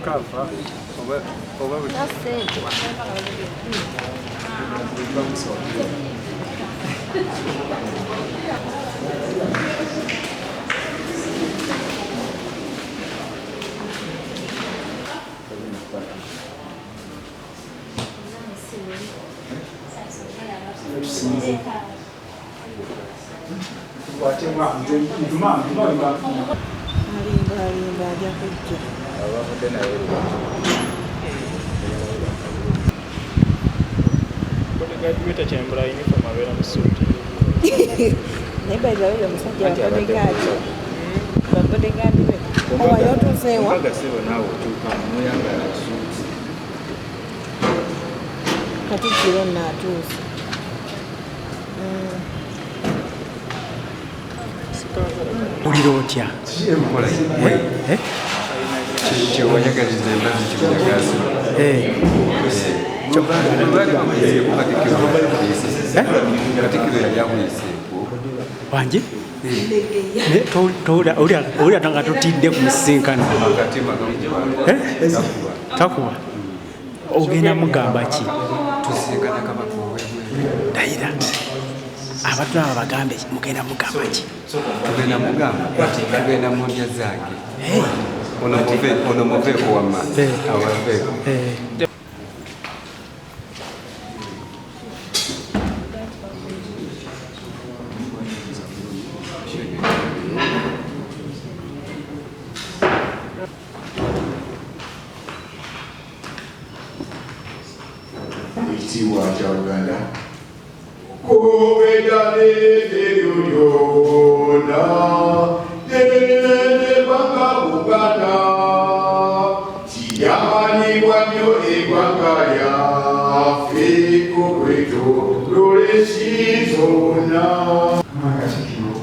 Kafa. Katikkiro Charles. Uliro otya? Kyewanyagaliza embazi kimunyagazi. Katikkiro yali amuyiseeko. Wangi? Oli atanga tutidde ku musisinkano. Takuba. Ogenda mugamba ki? Tusinkana kabaka ow'ebweru. Dayira. Abantu abo bagambe mugenda mugamba ki? Tugenda mugamba tugenda mu Ndya zange. Ono muveeko wamma. Awaveeko. Ekitiibwa kya Uganda kubedane lyona nebanga Uganda kiyamanibwa nnyo eggwanga lyaffe kubweto lolesi zonna. Katikkiro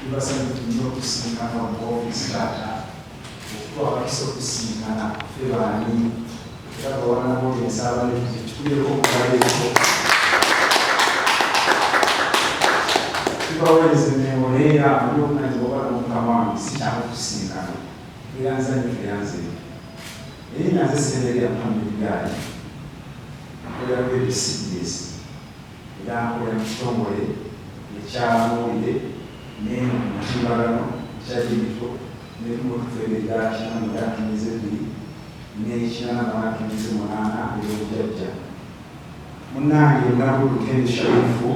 tubasanyufu nnyo okusinkana omukoofisi taata okuba bakisa okusinkana ffe baani era bawanabo ensabale kituleko okubaleko tubaweleza enneewoleera amalyokunanyiza obala omukama wange sikyama okusinkana era nzanyo eyanzeeko naye nanze senderera muhamedigaali nkolera kwebisibyesi era nkolera mu kitongole ekyamawulire nemutimbagano ekyajimito netumutufeerera kinamudakimiza ebiri n'ekinanamakimiza munaana ebyokujjajja munnange nabudukendi sharifu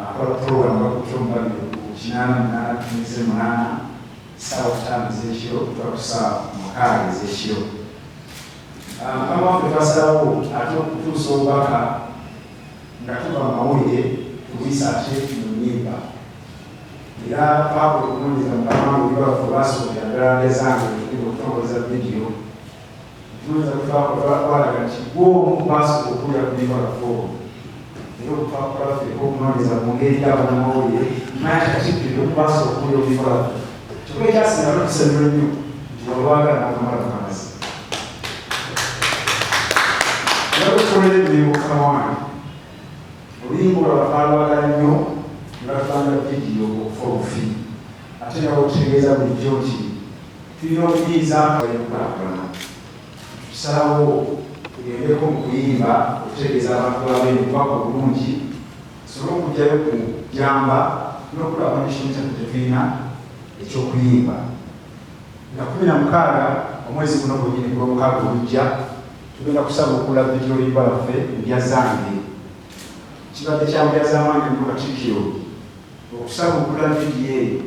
akola program bakutombalire ku 88 ssaawa 5 ez'ekiro twakusaawa 6 ez'ekiro. Mukama waffe twasalawo ate okutuusa obubaka nga tuva mu mawulire tubuyisa ate mu nnyimba era twakola okunoonyeza mukama wange ebibaffe basookera ddala Ndya zange tugenda okutongoleza vidiyo tunoonyeza twalaga nti gwomu basooka okuwulira ku bibalafoolo era okutwakola ffe okunoonyeza mu ngeri y'abannamawulire naye Katikkiro basooka okuwulira ku bibalafu kyokka ekyasinga tutusanyula nnyo nti walwagala nakamala tukamazi era okukolera emirimu mukama wange oluyimba olaba twalwagala nnyo nga tutanga vidiyo okufa obufi ate nawe okutegeeza bulijjo nti tulina okuyiiza enkulaakulana tusalawo tugendeko mu kuyimba okutegeeza abantu babene kubaka obulungi tusobole okugjayo ku jamba n'okulaba n'ekimu kyaffe tetulina ekyokuyimba nga 16 omwezi guno gwenyini gw'omukaaga olujja tugenda kusaba okula vidiyo oluyimba lwaffe Ndya zange kibadde kya Ndya z'amaanyi mu Katikkiro okusaba okula vidiyo eyo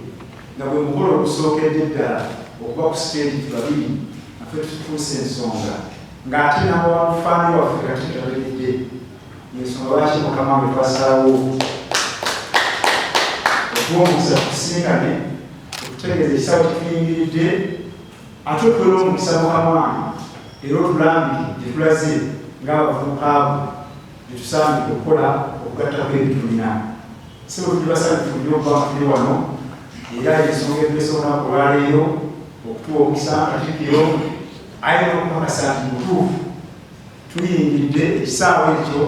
nga bwe mukolo ogusookedde ddala okuba ku siteegi babiri naffe tutuuse ensonga ng'ate nabo bamufaani waffe kati taberedde ensonga lwaki mukama wange twasalawo okuba omukisa tukusinkane okutegeeza ekisaawe kituyingiridde ate otwera omukisa mukama wange era otulambike gyetulaze ng'abavubukaabo gyetusaanidde okukola okugattako ebitulina sebo tubasanyufu nnyo okuba tuli wano era ensonga etuleese olunaku olwaleero okutuwa omukisa Katikkiro ayina okukakasa nti mutuufu tuyingiridde ekisaawe ekyo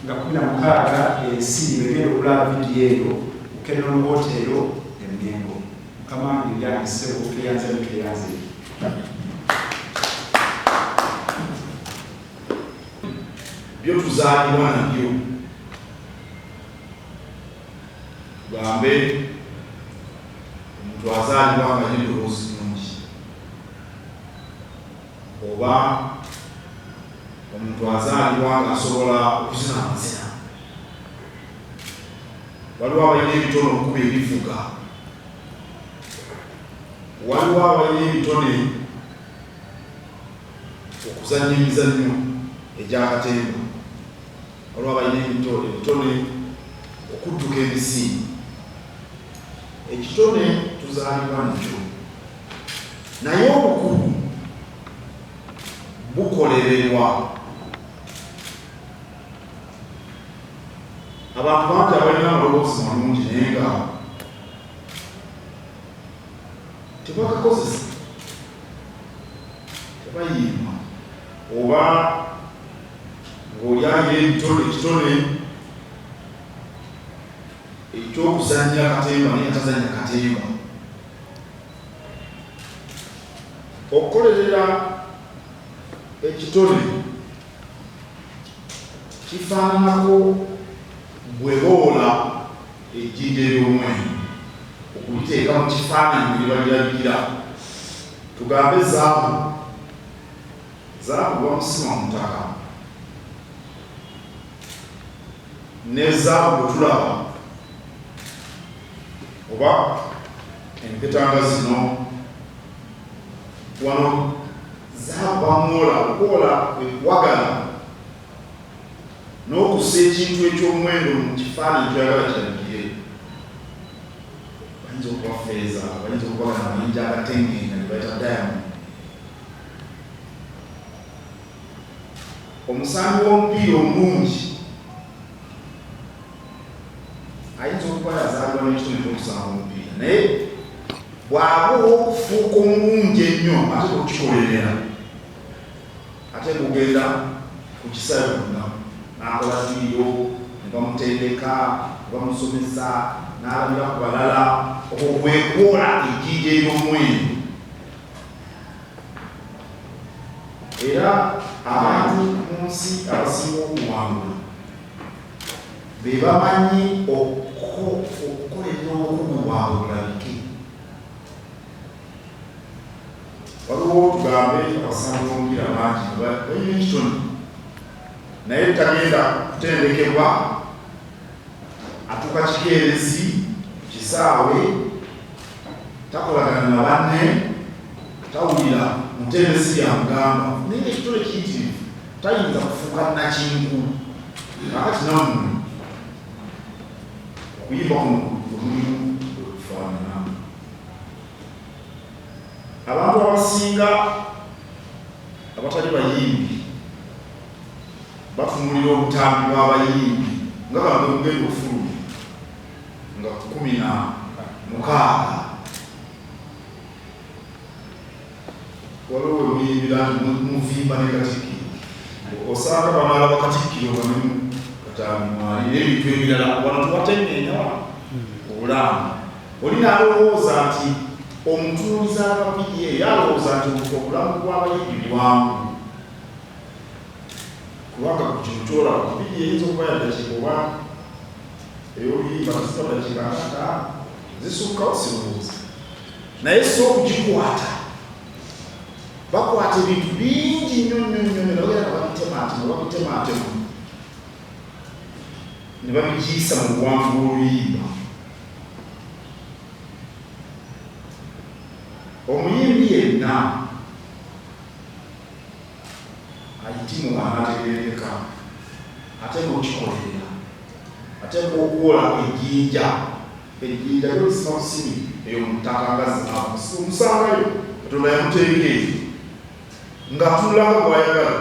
nga 16 ensi egenda okulaba vidiyo eyo okukenono mu woteero emengo mukama wange byandisebo tweyanze tweyanze byo tuzaalibwa nabyo. Tugambe omuntu azaalibwa nga n'eddoboozi nnungi, oba omuntu azaalibwa ng'asobola okuzina amazina. Waliwo abalina ebitone okuba ebivuga, waliwo abalina ebitone okuzannya emizannyo egy'akatemba, waliwo abalina ebitone okudduka emisinde. Ekitone tuzaalibwa nakyo, naye obukulu bukolererwa. Abantu bangi abalina amaloboozi malungi naye nga tebakakozesa, tebayimba, oba ng'olyangira ekitone ekyokuzannya akatemba naye atazannya katemba. Okukolerera ekitone kifaananako bwe boola ejjinja ery'omwenge okuliteeka mu kifaananyi ne balirabikira. Tugambe zaabu bamusima mu ttaka, ne zaabu bwe tulaba oba empetanga zino wano zaabu bamwola okwola wagala n'okussa ekintu eky'omuwendo mu kifaananyi kyoyagala kirabikire. Bayinza okuba feeza, bayinza okuba amayinja agatengenga ne bayita diamond. Omusambi w'omupiira omulungi ayinza okuba yazaalibwa n'ekitone ky'okusamba omupiira, naye bw'aba okufuuka omulungi ennyo ate okukikolerera, ate kugenda ku kisaawe bonna n'akola viiyo ne bamutendeka ne bamusomesa n'alabira ku balala. Okwo kwekwola ejjinja ery'omwenge. Era abantu mu nsi abasinga okuwangula be bamanyi okukolerera obukugu bwabwe bulabike. Waliwo tugambe abasambi b'omupiira bangi balina ekitone naye tagenda kutendekebwa, atuuka kikeerezi kisaawe, takolagana na banne, tawulira mutendesi byamugamba, naye ekitone kiyitirivu tayinza kufuuka nakinku. Kakati nammwe okuyimba kuno olulimu okufaanana. Abantu abasinga abatali bayimbi batumulira obutambi bw'abayimbi nga bano bwegenda ofulumya nga 16. Waliwo wemuyimbira nti muvimba ne Katikkiro, osanga bamala bakatikkiro bamemu katambi mwali n'ebintu ebirala wano tubatengeenya obulamu. Oli n'alowooza nti omutunuliza abapiye yalowooza nti obulamu bw'abayimbi bwangu, kubanga ku kintu kyolaba kupiye eyinza okuba yaddakiika oba ey'oluyimba tuzita dakiika nga zisukkawo sirowooza, naye si okugikwata. Bakwata ebintu bingi nnyo bagenda babitemaatemu ne babikiisa mu buwanvu bw'oluyimba. Omuyimbi yenna ayitimu anategerekeka, ate ng'okikolerera, ate ng'okwola ejjinja ly'olisima busimi eyo mu ttaka nga omusangayo Katonda yamutegeeza ng'atunulanga bw'ayagala,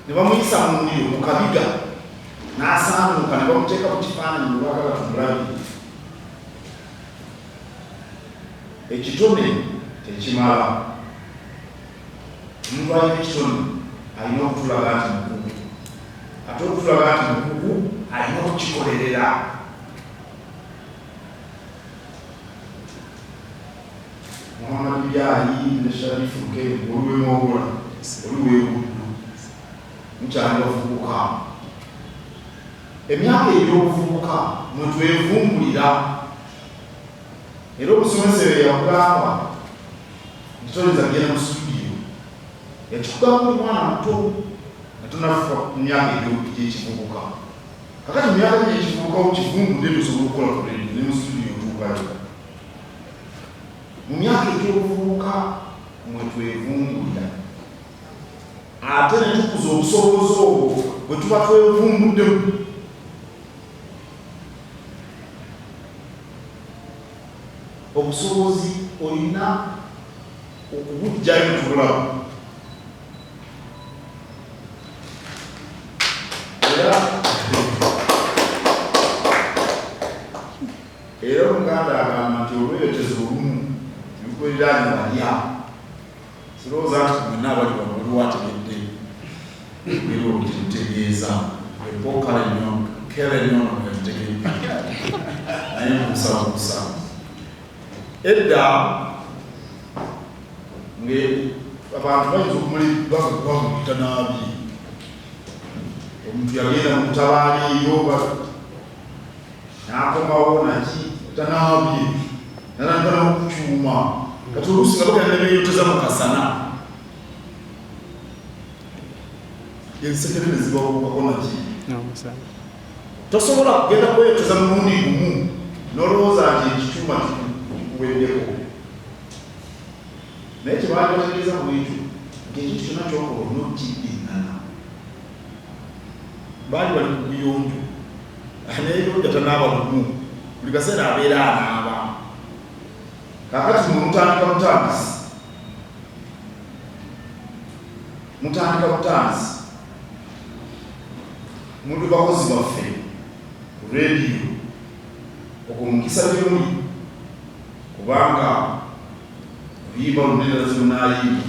ne bamuyisa mu muliro mu kabiga n'asaanuuka ne bamuteeka mu kifaananyi mu lwagala tumulabire. Ekitone tekimala. Omuntu alina ekitone alina okutulaga nti mukugu, ate okutulaga nti mukugu alina okukikolerera. Muhammad Byayi ne Sharifu Kere oliwemwogola oliweeguddu mukyali bavubuka emyaka egy'obuvubuka mwe twevumbulira era omusomesa eyo yakugamba ntitoliza kugenda mu studio yakikugamba oli mwana muto natunafuka mu myaka egy'ekivubuka kakati mu myaka gy'ekivubuka okivumbudde tosobola okukola kuledi ne mu studio otuukayo mu myaka egy'obuvubuka mwe twevumbulira ate ne tukuza obusobozi obwo bwe tuba twevumbuddemu obusobozi olina okubujjayo tubulamu era omuganda agamba nti olweyoteza olumu ebikoleranye balya sirowooza nti mwena abali bano waliwo ategedde era okitutegeeza epokale nnyo kere nnyo ebitegeeza naye mukusaba mukusaba edda abantu bayinza okumulita naabi omuntu yagenda mu kutabaaliyo nakomawo naki tanaabi nanandikana okukyuma kati oluusi nga bagenda nebeyoteza mu kasana ensekere nezibawukako naki tosobola kugenda kweyoteza mulundi gumu nolowooza nti ekikyuma kikuweddeko naye kyebaali bategeeza mu ekyo nti ekintu kyonna kyokola nokidingana baali bali ku buyonjo nayeyonja tanaaba lumu buli kaseera abeera anaaba kakati mutandika butandisi muli bakozi baffe ku rediyo okwo mukisa gyemuli kubanga oluyimba lunenera zimunayimba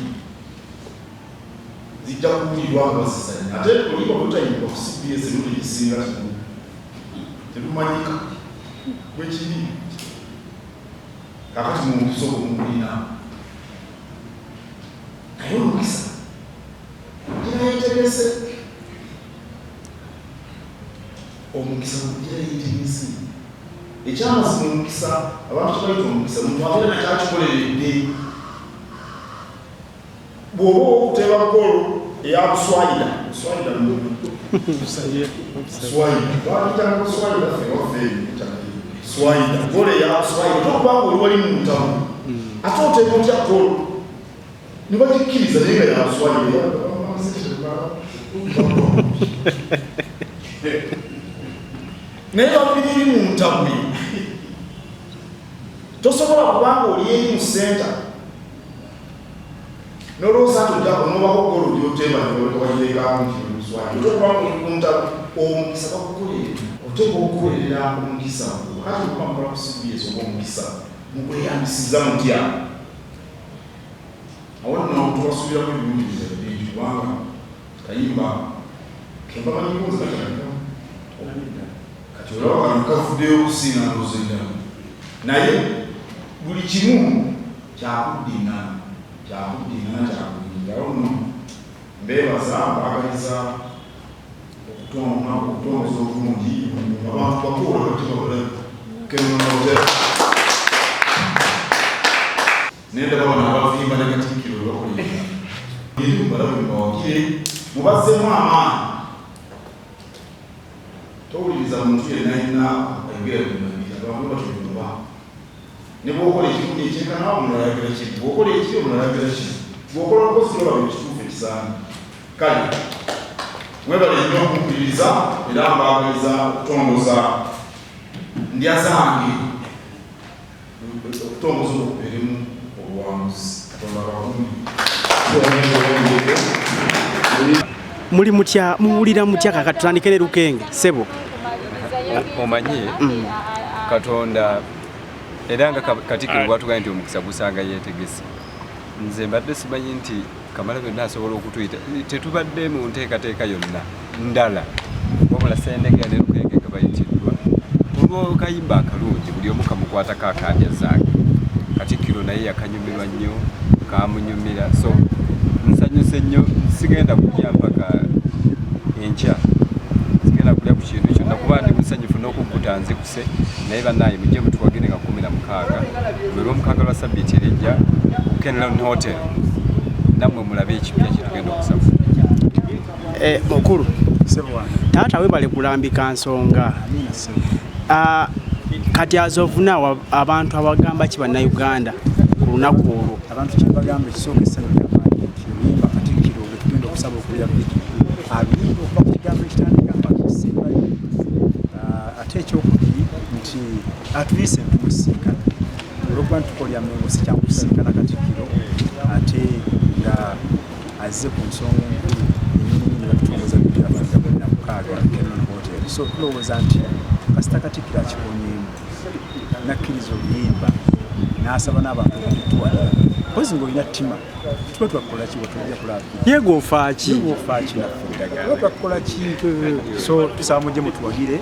zijja kuwulirwa nga bazisanya ate oluyimba lutayimba ku CBS luno gisinga telumanyika bwekiri kakati mumukisa ogwo mumulina naye omukisa gira yetegese omukisa gira yetegese ekyamazima omukisa abantu kibaita omukisa muntu abeera nakyakikoleredde bw'oba okuteba golo eya buswayira swayida golo eya buswayira tokubanga oli wali mumutamu ate oteba otya golo ne bagikkiriza naye nga ya buswayira naye babiriri mumutamu tosobola kubanga oli eri mu senta nolowooza nti ojjako nobako golo lyoteba newagireekamu ntimuswayira otokubanga oli kumutamu omukisa bakukolere oteeka okukolerera omukisa kati okuba mukola ku CBS oba omukisa mukweyambisiza mutya awo nno tubasubiramu ebiwuliriza bingi kubanga kayimba kemba manyikunzi kakyalikamu kati olaba kano kavuddeyo okusinga ndozenddamu naye buli kimu kyakuddingana kyakuddingana nno mbeebaza mbaagaliza okutongoza obulungi abantu bakola batibabulakennonote nendaba bano abavimba ne Katikkiro bakolera eri mubalabe mbawagire mubazzemu amaanyi towuliriza muntu yenna ayina ayogera binabiira abantu batuyumba ne bwokola ekirundi ekyenkana omulala ayogera kiri bwokola ekiri omulala ayogera kiri bwokola okozi olaba ekituufu ekisaana kale mwebale nnyo okumpuliriza era mbaagaliza okutongoza ndya zange okutongoza okubeeremu obuwanguzi katonda muli mutya muwulira mutya kaka tutandike ne Lukenge sebo omanyi katonda era nga Katikkiro bwatugambye nti omukisa gusanga yeetegese nze mbadde simanyi nti Kamala byonna asobola okutuyita tetubadde mu nteekateeka yonna ndala wabula Sendege ne Lukenge nga bayitiddwa olw'okayimba akalungi buli omu kamukwatako akandya zange Katikkiro naye yakanyumirwa nnyo kamunyumira so nsanyuse nnyo sigenda kujja mpaka enkya sigenda kulya ku kintu ekyo nakuba ndi musanyufu n'okukkuta nzikuse naye bannaye mujje mutuwagire nga 16 lwe lw'omukaaga lwa sabbiiti erejja Kenron Hotel nammwe mulabe ekipya kyetugenda okusafu. Mukulu taata webale kulambika nsonga kati azovuna abantu abagamba ki bannayuganda ku lunaku olwo abantu kyebagamba ekisooka essanyu lyamaanyi kiyimba Katikkiro bwe tugenda okusaba okulya biki aluyimba okuba ku kigambo ekitandika mpakisembayo ate ekyokubiri nti atuyise ntumusisinkana olwokuba ntukolya mengo si kyamukusisinkana Katikkiro ate nga azze ku nsonga enkulu enyingi batutongoza bibyafaza kulina mukaaga Kenron Hotel so tulowooza nti kasita Katikkiro akikonyeemu nakkiriza oluyimba n'asaba n'abantu okutuwalira mpozi ng'olina ttima tuba twakukola ki wetujja kulaba yeegoofaaki tuba twakukola ki so tusaba mujje mutuwagire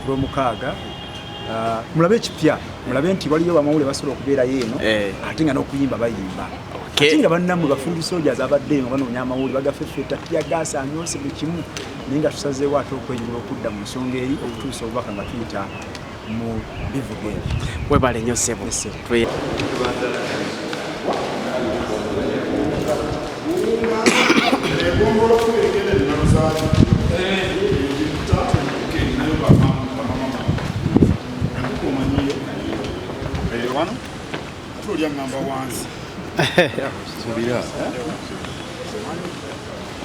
lw'omukaaga mulabe ekipya mulabe nti waliyo bamawule basobola okubeerayo eno ate nga n'okuyimba bayimba ate nga bannammwe bafundi sojas abadde eno banoonya amawulire bagafeffeta tyagaasa anyose buli kimu naye nga tusazeewo ate okwenyumira okudda mu nsonga eri okutuusa obubaka nga tuyita mu bivuga ebyo webale nnyo ssebo Tulya ngamba wansi.